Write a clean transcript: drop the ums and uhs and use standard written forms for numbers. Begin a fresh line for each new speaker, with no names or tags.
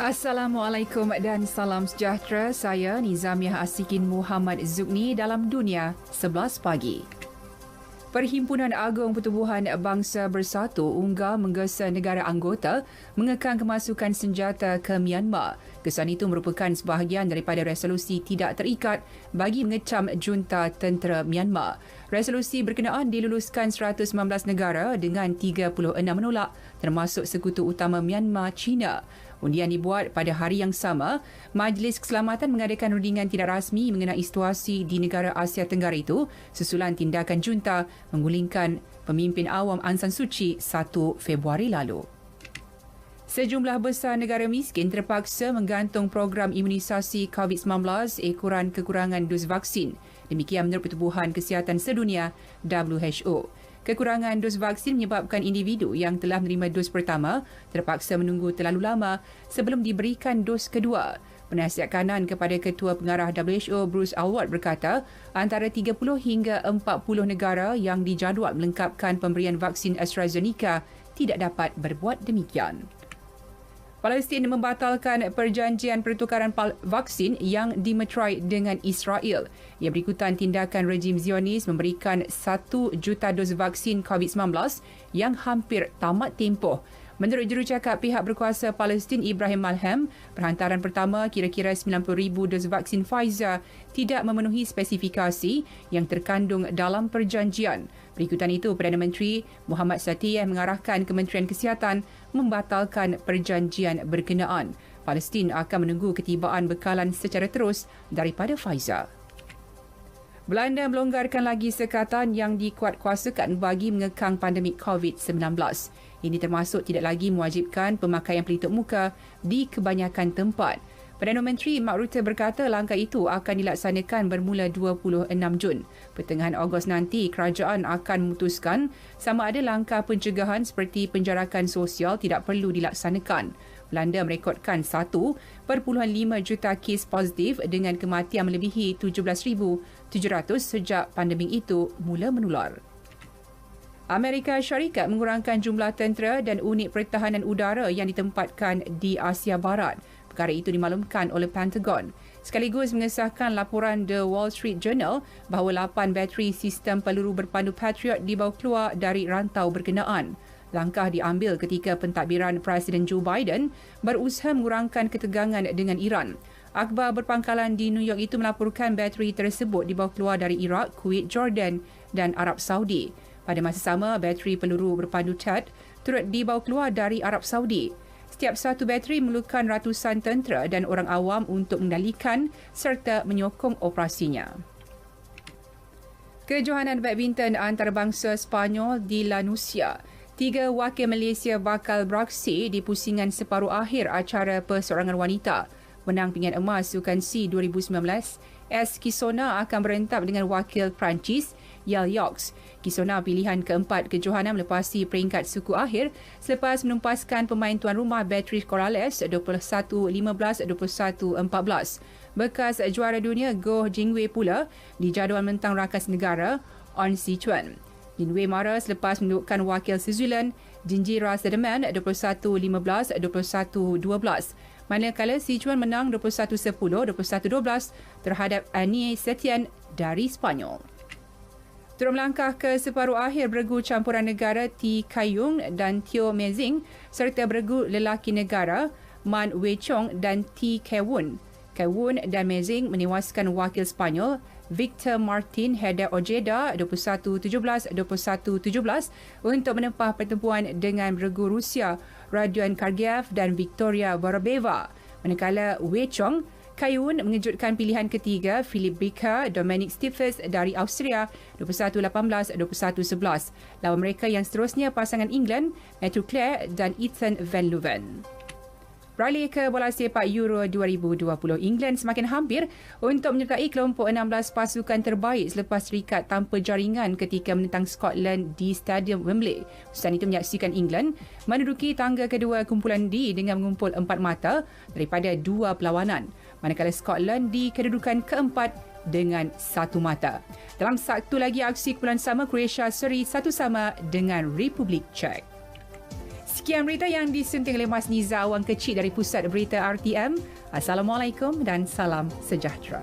Assalamualaikum dan salam sejahtera. Saya Nizamiah Asikin Muhammad Zugni dalam Dunia 11 pagi. Perhimpunan Agung Pertubuhan Bangsa Bersatu UNGA menggesa negara anggota mengekang kemasukan senjata ke Myanmar. Kesan itu merupakan sebahagian daripada resolusi tidak terikat bagi mengecam junta tentera Myanmar. Resolusi berkenaan diluluskan 119 negara dengan 36 menolak, termasuk sekutu utama Myanmar, China. Undian dibuat pada hari yang sama. Majlis Keselamatan mengadakan rundingan tidak rasmi mengenai situasi di negara Asia Tenggara itu susulan tindakan junta menggulingkan pemimpin awam Aung San Suu Kyi 1 Februari lalu. Sejumlah besar negara miskin terpaksa menggantung program imunisasi COVID-19 ekoran kekurangan dos vaksin. Demikian menurut Pertubuhan Kesihatan Sedunia WHO. Kekurangan dos vaksin menyebabkan individu yang telah menerima dos pertama terpaksa menunggu terlalu lama sebelum diberikan dos kedua. Penasihat kanan kepada Ketua Pengarah WHO Bruce Aylward berkata, antara 30 hingga 40 negara yang dijadual melengkapkan pemberian vaksin AstraZeneca tidak dapat berbuat demikian. Palestin membatalkan perjanjian pertukaran vaksin yang dimeterai dengan Israel. Ia berikutan tindakan rejim Zionis memberikan 1 juta dos vaksin COVID-19 yang hampir tamat tempoh. Menurut jurucakap pihak berkuasa Palestin Ibrahim Malham, perhantaran pertama kira-kira 90,000 dos vaksin Pfizer tidak memenuhi spesifikasi yang terkandung dalam perjanjian. Berikutan itu, Perdana Menteri Muhammad Satiyeh mengarahkan Kementerian Kesihatan membatalkan perjanjian berkenaan. Palestin akan menunggu ketibaan bekalan secara terus daripada Pfizer. Belanda melonggarkan lagi sekatan yang dikuatkuasakan bagi mengekang pandemik COVID-19. Ini termasuk tidak lagi mewajibkan pemakaian pelitup muka di kebanyakan tempat. Perdana Menteri Mark Rutte berkata langkah itu akan dilaksanakan bermula 26 Jun. Pertengahan Ogos nanti, kerajaan akan memutuskan sama ada langkah pencegahan seperti penjarakan sosial tidak perlu dilaksanakan. Belanda merekodkan 1.5 juta kes positif dengan kematian melebihi 17,700 sejak pandemik itu mula menular. Amerika Syarikat mengurangkan jumlah tentera dan unit pertahanan udara yang ditempatkan di Asia Barat. Perkara itu dimaklumkan oleh Pentagon. Sekaligus mengesahkan laporan The Wall Street Journal bahawa 8 bateri sistem peluru berpandu Patriot dibawa keluar dari rantau berkenaan. Langkah diambil ketika pentadbiran Presiden Joe Biden berusaha mengurangkan ketegangan dengan Iran. Akhbar berpangkalan di New York itu melaporkan bateri tersebut dibawa keluar dari Iraq, Kuwait, Jordan dan Arab Saudi. Pada masa sama, bateri peluru berpandu THAAD turut dibawa keluar dari Arab Saudi. Setiap satu bateri memerlukan ratusan tentera dan orang awam untuk mengendalikan serta menyokong operasinya. Kejohanan badminton antarabangsa Sepanyol di La Nucia. 3 wakil Malaysia bakal beraksi di pusingan separuh akhir acara perseorangan wanita. Menang pinggan emas Sukan C 2019, S. Kisona akan berentap dengan wakil Perancis, Yale Yox. Kisona pilihan keempat kejohanan melepasi peringkat suku akhir selepas menumpaskan pemain tuan rumah Beatrice Corrales 21-15, 21-14. Bekas juara dunia Goh Jingwei pula dijadual mentang rakas negara On Sichuan. Jinwei marah selepas menundukkan wakil Switzerland Jinjira Sederman 21-15, 21-12. Manakala Sichuan menang 21-10, 21-12 terhadap Annie Setien dari Spanyol. Turut melangkah ke separuh akhir beregu campuran negara T. Kayung dan Teo Mezing serta beregu lelaki negara Man Wei Chong dan T. Kewun. Kewun dan Mezing menewaskan wakil Spanyol Victor Martin Heda Ojeda 21-17, 21-17 untuk menempah pertempuran dengan beregu Rusia Radion Kargiev dan Victoria Vorobeva. Manakala Wei Chong, Kayun mengejutkan pilihan ketiga Philip Bika, Dominic Stiefels dari Austria 21-18, 21-11. Lawan mereka yang seterusnya pasangan England Matthew Clare dan Ethan Van Leuven. Beralih ke bola sepak Euro 2020, England semakin hampir untuk menyertai kelompok 16 pasukan terbaik selepas terikat tanpa jaringan ketika menentang Scotland di Stadium Wembley. Keputusan itu menyaksikan England menduduki tangga kedua kumpulan D dengan mengumpul 4 mata daripada 2 perlawanan, manakala Scotland di kedudukan keempat dengan 1 mata. Dalam satu lagi aksi kumpulan sama, Croatia seri 1-1 dengan Republik Czech. Sekian berita yang disunting oleh Mas Niza Awang Kecil dari Pusat Berita RTM. Assalamualaikum dan salam sejahtera.